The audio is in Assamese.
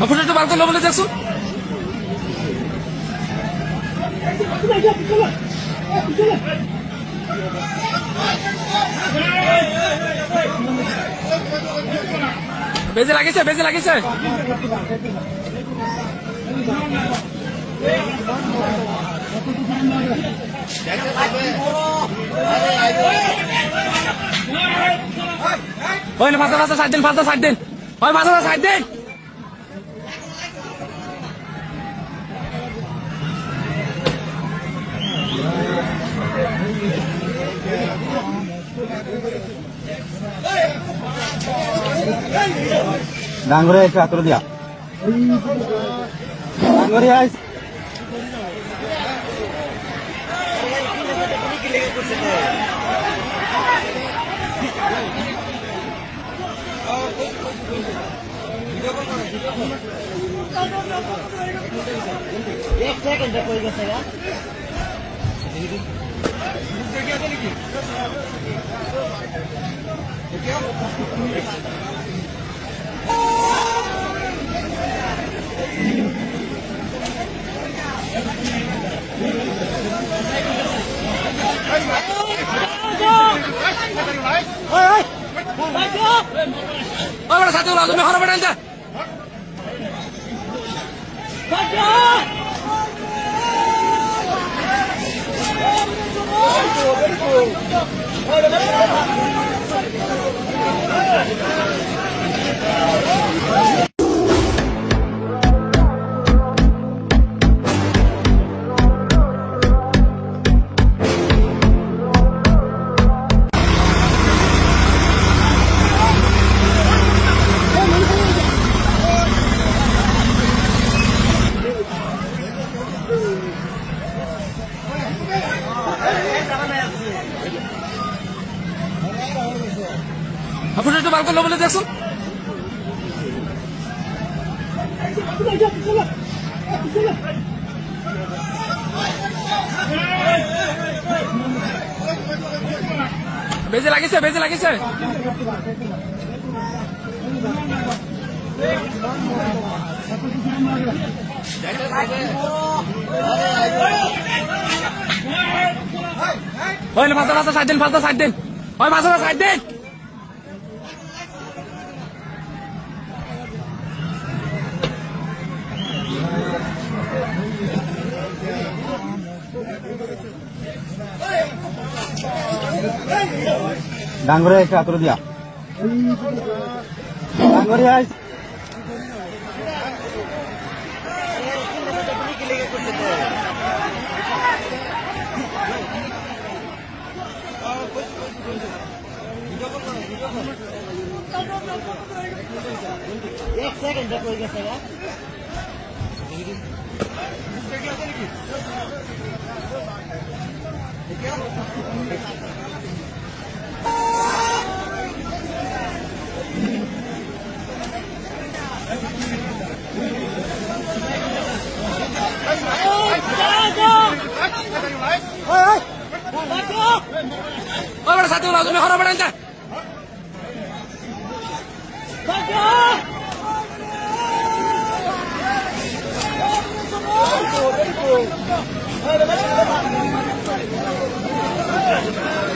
আপনার একটু বার করলো বলে দেখছো বেজে লাগিয়েছে ওই না পাঁচটা সাইড দিন ওই পাঁচটা সাইড দিন ডাঙ্গরে একটু আতর দিয়া ডাঙ্গরে আইস एक सेकंड कोई गया साथी बोला तुम्हें हरा बैठा আপনার একটু বার করলো বলে দেখছো বেজে লাগিয়েছে ওই না পাঁচটা সাইড দিন ওই পাঁচটা সাইড দিন ডাঙ্গরে একটু আতর দিয়া ডাঙ্গরে আইস एक सेकंड कोई गया साथी बोला तुम्हें हरा बैठा Oh,